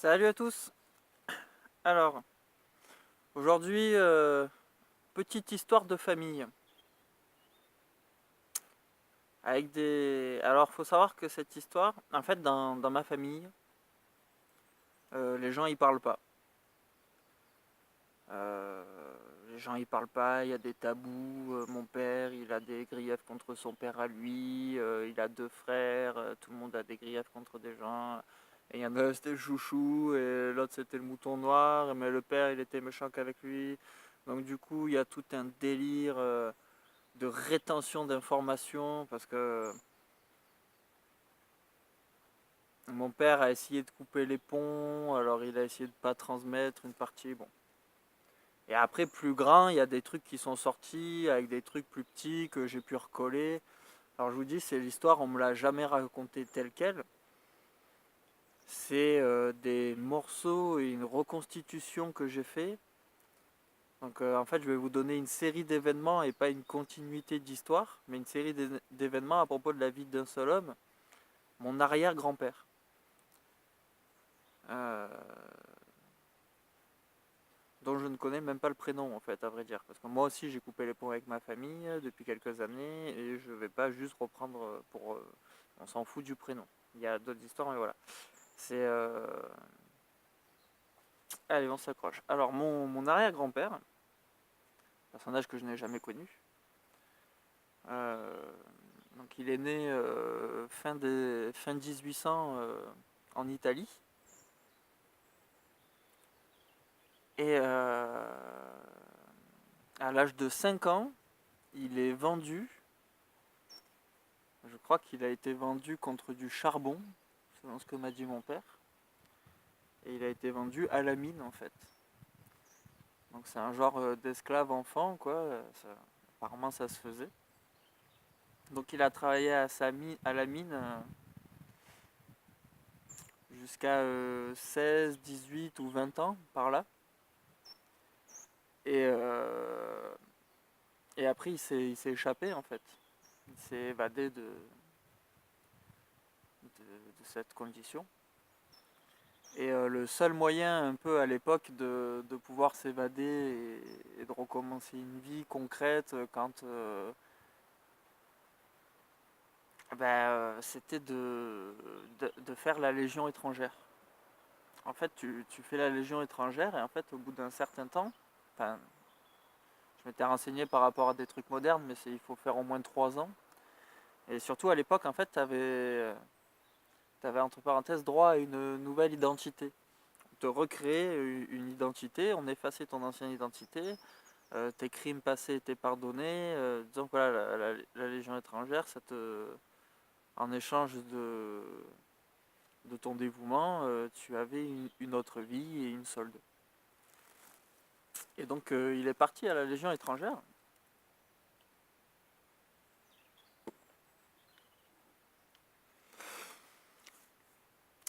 Salut à tous. Alors, aujourd'hui, petite histoire de famille. Alors, faut savoir que cette histoire, en fait, dans ma famille, les gens ils parlent pas. Euh, les gens ils parlent pas, il y a des tabous. Mon père, il a des griefs contre son père à lui. Il a deux frères. Tout le monde a des griefs contre des gens. Et il y en a un c'était le chouchou et l'autre c'était le mouton noir. Mais le père, il était méchant qu'avec lui. Donc du coup, il y a tout un délire de rétention d'informations parce que mon père a essayé de couper les ponts, alors il a essayé de pas transmettre une partie. Bon. Et après, plus grand, il y a des trucs qui sont sortis avec des trucs plus petits que j'ai pu recoller. Alors je vous dis, c'est l'histoire, on me l'a jamais raconté telle quelle. C'est des morceaux et une reconstitution que j'ai fait. Donc en fait, je vais vous donner une série d'événements et pas une continuité d'histoire, mais une série d'événements à propos de la vie d'un seul homme, mon arrière-grand-père. Euh, dont je ne connais même pas le prénom en fait, à vrai dire. Parce que moi aussi j'ai coupé les ponts avec ma famille depuis quelques années et je vais pas juste reprendre pour... on s'en fout du prénom. Il y a d'autres histoires, mais voilà. C'est... Allez, on s'accroche. Alors mon arrière-grand-père, personnage que je n'ai jamais connu, euh, donc il est né fin 1800 en Italie. Et à l'âge de 5 ans, il est vendu. Je crois qu'il a été vendu contre du charbon, selon ce que m'a dit mon père. Et il a été vendu à la mine en fait. Donc c'est un genre d'esclave enfant quoi. Apparemment ça se faisait. Donc il a travaillé à la mine jusqu'à 16, 18 ou 20 ans par là. Et, euh, et après il s'est échappé en fait. Il s'est évadé de cette condition. Et le seul moyen un peu à l'époque de pouvoir s'évader et de recommencer une vie concrète c'était de faire la Légion étrangère. En fait, tu fais la Légion étrangère et en fait, au bout d'un certain temps, enfin, je m'étais renseigné par rapport à des trucs modernes, mais il faut faire au moins 3 ans. Et surtout à l'époque, en fait, t'avais entre parenthèses droit à une nouvelle identité. On te recréer une identité, on effaçait ton ancienne identité, tes crimes passés étaient pardonnés. Disons que voilà, la Légion étrangère, en échange de ton dévouement, tu avais une autre vie et une solde. Et donc il est parti à la Légion étrangère.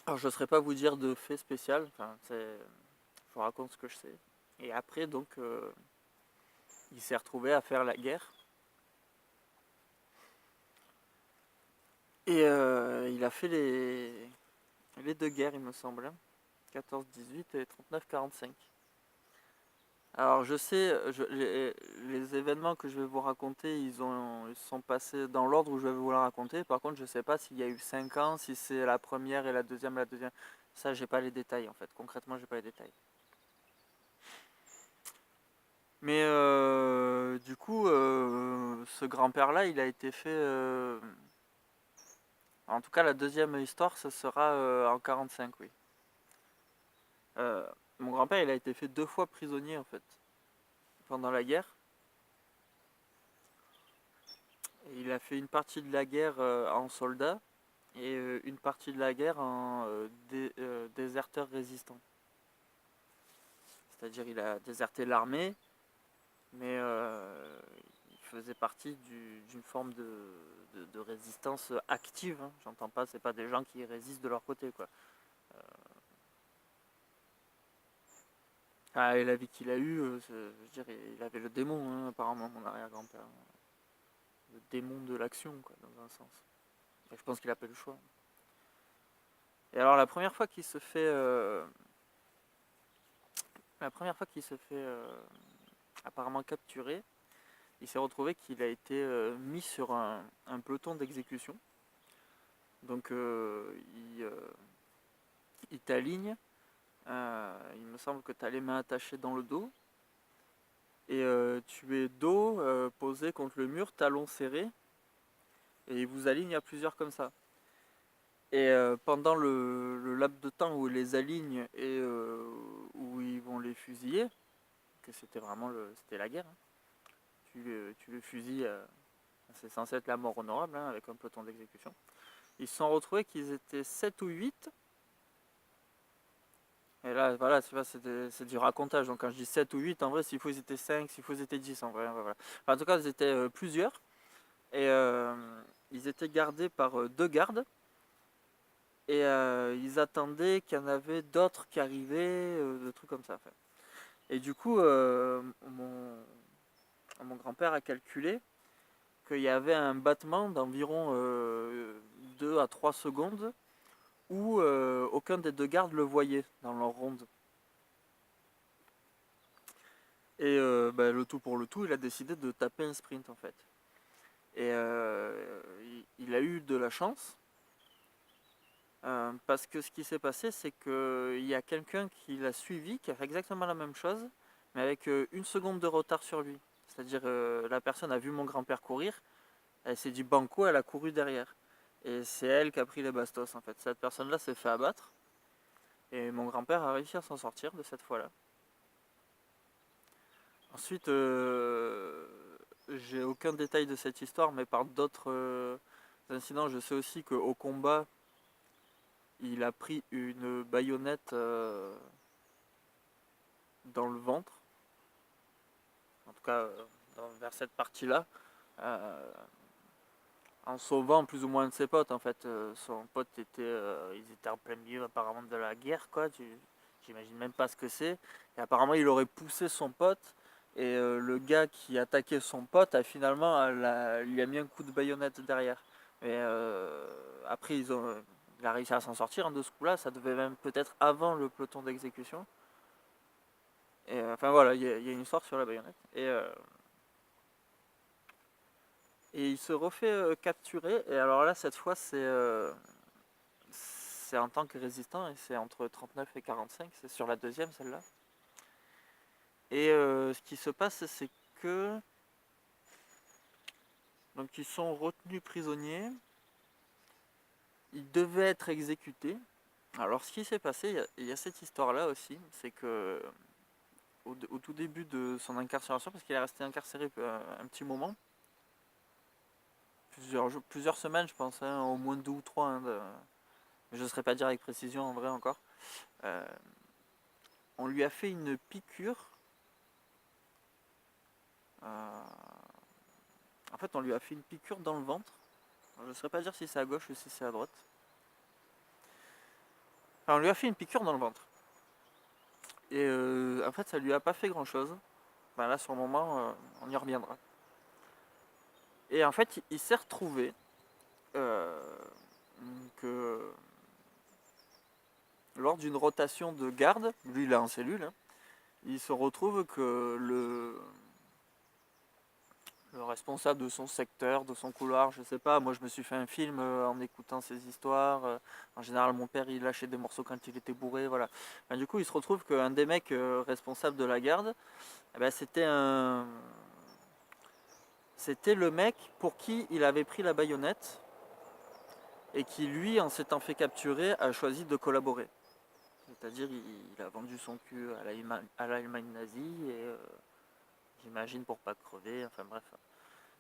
Alors je ne saurais pas vous dire de fait spécial, enfin, je vous raconte ce que je sais. Et après donc il s'est retrouvé à faire la guerre. Et il a fait les deux guerres il me semble. 14-18 et 39-45. Alors je sais, les événements que je vais vous raconter, ils sont passés dans l'ordre où je vais vous les raconter. Par contre, je sais pas s'il y a eu 5 ans, si c'est la première et la deuxième, la deuxième. Ça, j'ai pas les détails en fait. Concrètement, j'ai pas les détails. Mais du coup, ce grand-père-là, il a été fait. En tout cas, la deuxième histoire, ce sera en 45, oui. Euh, mon grand-père, il a été fait 2 fois prisonnier en fait pendant la guerre. Et il a fait une partie de la guerre en soldat et une partie de la guerre en déserteur résistant. C'est-à-dire il a déserté l'armée, mais il faisait partie d'une forme de résistance active. Hein. J'entends pas, c'est pas des gens qui résistent de leur côté, quoi. Ah, et la vie qu'il a eue, je veux dire, il avait le démon, hein, apparemment, mon arrière-grand-père. Le démon de l'action, quoi, dans un sens. Et je pense qu'il a pas eu le choix. Et alors la première fois qu'il se fait apparemment capturer, il s'est retrouvé qu'il a été mis sur un peloton d'exécution. Donc il t'aligne, il me semble que tu as les mains attachées dans le dos, et tu es dos posé contre le mur, talons serrés, et il vous aligne à plusieurs comme ça. Et pendant le laps de temps où ils les alignent et où ils vont les fusiller, que c'était la guerre, hein. Tu les fusilles, c'est censé être la mort honorable, hein, avec un peloton d'exécution. Ils se sont retrouvés qu'ils étaient 7 ou 8. Et là, voilà, tu vois, c'est du racontage. Donc quand je dis 7 ou 8, en vrai, s'il faut, ils étaient 5, s'il faut, ils étaient 10, en vrai. Voilà. Enfin, en tout cas, ils étaient plusieurs. Et ils étaient gardés par 2 gardes. Et ils attendaient qu'il y en avait d'autres qui arrivaient, des trucs comme ça. Enfin. Et du coup, mon grand-père a calculé qu'il y avait un battement d'environ 2 à 3 secondes où aucun des 2 gardes le voyait dans leur ronde. Et le tout pour le tout, il a décidé de taper un sprint en fait. Et il a eu de la chance. Parce que ce qui s'est passé, c'est qu'il y a quelqu'un qui l'a suivi, qui a fait exactement la même chose, mais avec 1 seconde de retard sur lui. C'est-à-dire, la personne a vu mon grand-père courir, elle s'est dit banco, elle a couru derrière. Et c'est elle qui a pris les bastos en fait. Cette personne-là s'est fait abattre, et mon grand-père a réussi à s'en sortir de cette fois-là. Ensuite, j'ai aucun détail de cette histoire, mais par d'autres incidents, je sais aussi qu'au combat, il a pris une baïonnette dans le ventre, en tout cas vers cette partie-là, euh, en sauvant plus ou moins de ses potes. En fait, son pote ils étaient en plein milieu apparemment de la guerre, quoi. J'imagine même pas ce que c'est. Et apparemment, il aurait poussé son pote. Et le gars qui attaquait son pote a finalement lui a mis un coup de baïonnette derrière. Mais après, il a réussi à s'en sortir, hein, de ce coup-là. Ça devait même peut-être avant le peloton d'exécution. Et enfin voilà, il y a une histoire sur la baïonnette. Et il se refait capturer. Et alors là, cette fois, c'est en tant que résistant. Et c'est entre 39 et 45. C'est sur la deuxième, celle-là. Et ce qui se passe, c'est que donc ils sont retenus prisonniers. Ils devaient être exécutés. Alors ce qui s'est passé, il y a cette histoire-là aussi, c'est que au tout début de son incarcération, parce qu'il est resté incarcéré un petit moment, plusieurs semaines je pense, hein, au moins 2 ou 3, hein, je ne saurais pas dire avec précision en vrai encore. Euh, on lui a fait une piqûre. En fait, on lui a fait une piqûre dans le ventre. Je ne saurais pas dire si c'est à gauche ou si c'est à droite. Alors, on lui a fait une piqûre dans le ventre. Et en fait, ça lui a pas fait grand chose. Ben là, sur le moment, on y reviendra. Et en fait, il s'est retrouvé que lors d'une rotation de garde, lui il est en cellule, hein, il se retrouve que le responsable de son secteur, de son couloir, je sais pas, moi je me suis fait un film en écoutant ces histoires. En général, mon père il lâchait des morceaux quand il était bourré, voilà. Ben, du coup, il se retrouve qu'un des mecs responsables de la garde, eh ben, c'était le mec pour qui il avait pris la baïonnette et qui, lui, en s'étant fait capturer, a choisi de collaborer. C'est-à-dire, il a vendu son cul à l'Allemagne nazie, et j'imagine pour pas crever, enfin bref.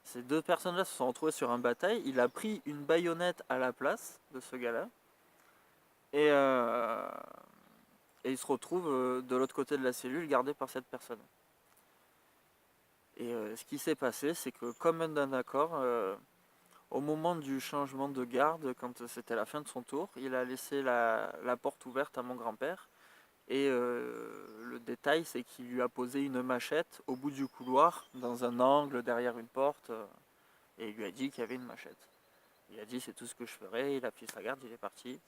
Ces 2 personnes-là se sont retrouvées sur un bataille. Il a pris une baïonnette à la place de ce gars-là. Et, il se retrouve de l'autre côté de la cellule, gardé par cette personne. Et ce qui s'est passé, c'est que comme d'un accord, au moment du changement de garde, quand c'était la fin de son tour, il a laissé la porte ouverte à mon grand-père. Et le détail, c'est qu'il lui a posé une machette au bout du couloir, dans un angle, derrière une porte, et il lui a dit qu'il y avait une machette. Il a dit c'est tout ce que je ferai, il a pris sa garde, il est parti.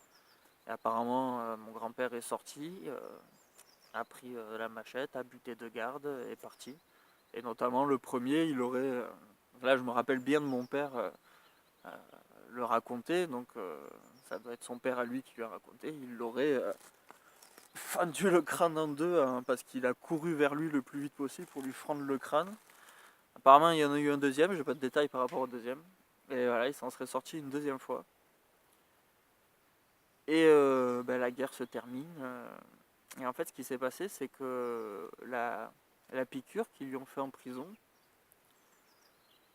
Et apparemment, mon grand-père est sorti, a pris la machette, a buté deux gardes et est parti. Et notamment le premier, il aurait... là, je me rappelle bien de mon père euh, le raconter, donc ça doit être son père à lui qui lui a raconté. Il l'aurait fendu le crâne en deux hein, parce qu'il a couru vers lui le plus vite possible pour lui fendre le crâne. Apparemment, il y en a eu un deuxième, j'ai pas de détails par rapport au deuxième. Et voilà, il s'en serait sorti une deuxième fois. Et la guerre se termine. Et en fait, ce qui s'est passé, c'est que la piqûre qu'ils lui ont fait en prison,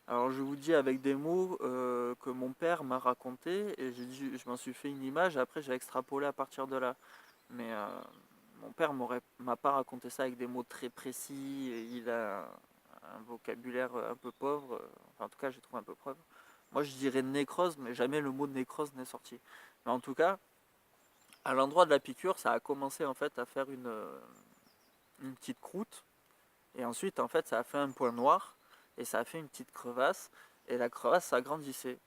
alors je vous dis avec des mots que mon père m'a raconté, et je m'en suis fait une image, et après j'ai extrapolé à partir de là. Mais mon père m'a pas raconté ça avec des mots très précis, et il a un vocabulaire un peu pauvre, enfin en tout cas j'ai trouvé un peu pauvre. Moi je dirais nécrose, mais jamais le mot nécrose n'est sorti. Mais en tout cas, à l'endroit de la piqûre, ça a commencé en fait à faire une petite croûte. Et ensuite, en fait, ça a fait un point noir. Et ça a fait une petite crevasse. Et la crevasse s'agrandissait.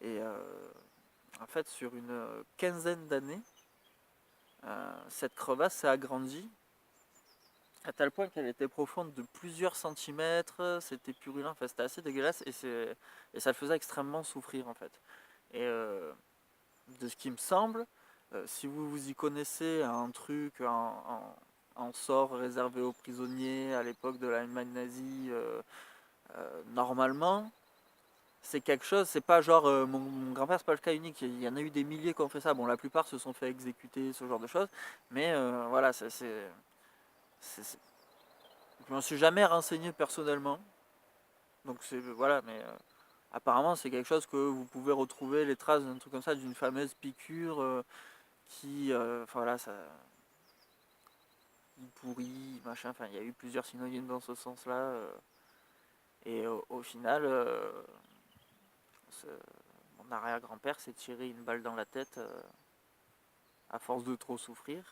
Et en fait, sur une quinzaine d'années, cette crevasse s'est agrandie à tel point qu'elle était profonde de plusieurs centimètres. C'était purulent. Enfin, c'était assez dégueulasse. Et ça le faisait extrêmement souffrir, en fait. Et de ce qui me semble, si vous vous y connaissez un truc en sort réservé aux prisonniers à l'époque de l'Allemagne nazie, normalement, c'est quelque chose, c'est pas genre mon grand-père, c'est pas le cas unique, il y en a eu des milliers qui ont fait ça. Bon, la plupart se sont fait exécuter, ce genre de choses, mais voilà, je m'en suis jamais renseigné personnellement, donc c'est voilà, mais apparemment c'est quelque chose que vous pouvez retrouver les traces d'un truc comme ça, d'une fameuse piqûre qui, enfin voilà, ça pourrit, machin, enfin il y a eu plusieurs synonymes dans ce sens-là, et au final, ce- mon arrière-grand-père s'est tiré une balle dans la tête à force de trop souffrir.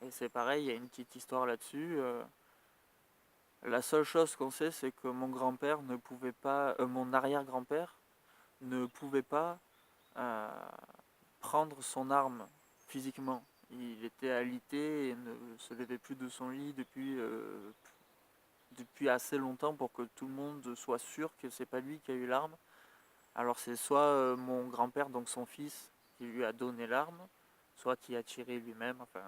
Et c'est pareil, il y a une petite histoire là-dessus. La seule chose qu'on sait, c'est que mon grand-père ne pouvait pas, mon arrière-grand-père ne pouvait pas euh, prendre son arme physiquement. Il était alité et ne se levait plus de son lit depuis assez longtemps pour que tout le monde soit sûr que c'est pas lui qui a eu l'arme. Alors c'est soit mon grand-père, donc son fils, qui lui a donné l'arme, soit qui a tiré lui-même. Enfin,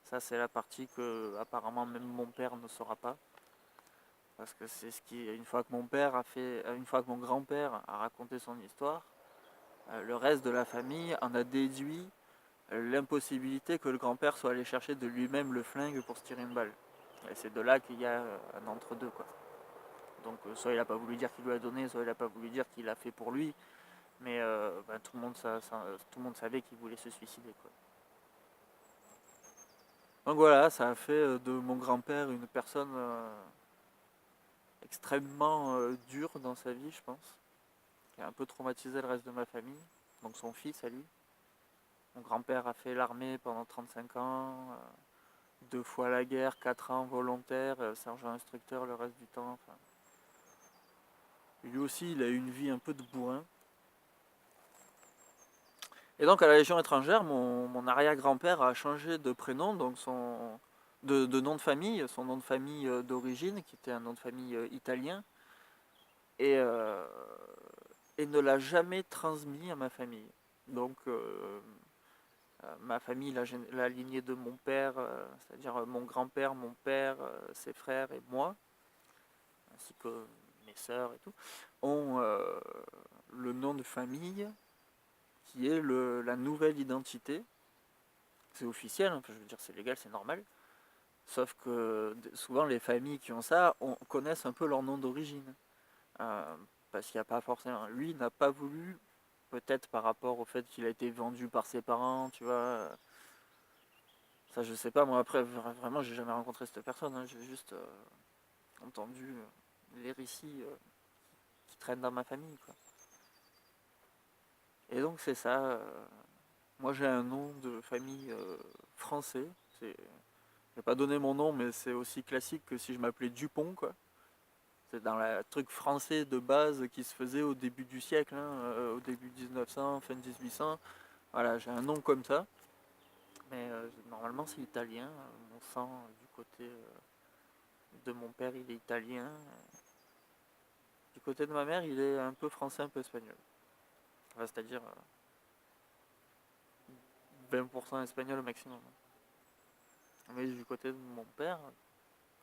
ça c'est la partie que apparemment même mon père ne saura pas, parce que c'est ce qui, une fois que mon grand-père a raconté son histoire, le reste de la famille en a déduit l'impossibilité que le grand-père soit allé chercher de lui-même le flingue pour se tirer une balle. Et c'est de là qu'il y a un entre-deux quoi. Donc soit il a pas voulu dire qu'il lui a donné, soit il a pas voulu dire qu'il l'a fait pour lui. Mais tout le monde savait qu'il voulait se suicider. Quoi. Donc voilà, ça a fait de mon grand-père une personne extrêmement dure dans sa vie, je pense. Qui a un peu traumatisé le reste de ma famille. Donc son fils à lui. Mon grand-père a fait l'armée pendant 35 ans. 2 fois la guerre, 4 ans volontaire, sergent instructeur le reste du temps. Enfin. Lui aussi, il a eu une vie un peu de bourrin. Et donc à la Légion étrangère, mon arrière-grand-père a changé de prénom, donc de nom de famille, son nom de famille d'origine, qui était un nom de famille italien, et, euh, et ne l'a jamais transmis à ma famille. Donc ma famille, la lignée de mon père, c'est-à-dire mon grand-père, mon père, ses frères et moi, ainsi que mes sœurs et tout, ont le nom de famille qui est la nouvelle identité. C'est officiel, hein, je veux dire c'est légal, c'est normal. Sauf que souvent les familles qui ont ça connaissent un peu leur nom d'origine. Euh, Parce qu'il n'y a pas forcément. Lui n'a pas voulu, peut-être par rapport au fait qu'il a été vendu par ses parents, tu vois. Ça je sais pas, moi après vraiment j'ai jamais rencontré cette personne, hein, j'ai juste entendu les récits qui traînent dans ma famille. Quoi. Et donc c'est ça. Moi j'ai un nom de famille français. Je vais pas donner mon nom, mais c'est aussi classique que si je m'appelais Dupont, quoi. C'est dans le truc français de base qui se faisait au début du siècle, hein, au début 1900, fin 1800. Voilà, j'ai un nom comme ça, mais normalement c'est italien. Mon sang du côté de mon père il est italien. Du côté de ma mère il est un peu français, un peu espagnol. Enfin, c'est-à-dire 20% espagnol au maximum. Mais du côté de mon père,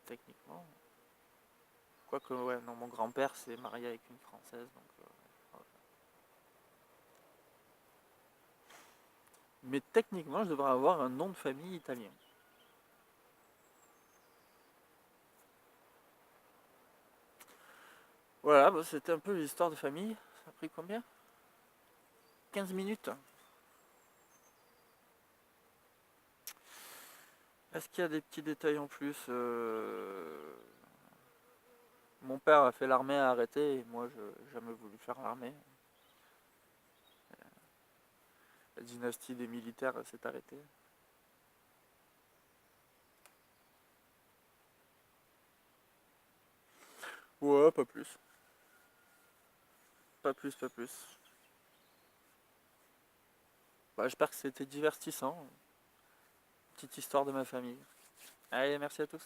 techniquement, quoique ouais, non, mon grand-père s'est marié avec une française, donc voilà. Mais techniquement je devrais avoir un nom de famille italien. Voilà, bah, c'était un peu l'histoire de famille. Ça a pris combien? 15 minutes. Est-ce qu'il y a des petits détails en plus? Mon père a fait l'armée à arrêter et moi je n'ai jamais voulu faire l'armée. La dynastie des militaires s'est arrêtée. Ouais, pas plus. Pas plus, pas plus. Bah, j'espère que c'était divertissant. Petite histoire de ma famille. Allez, merci à tous.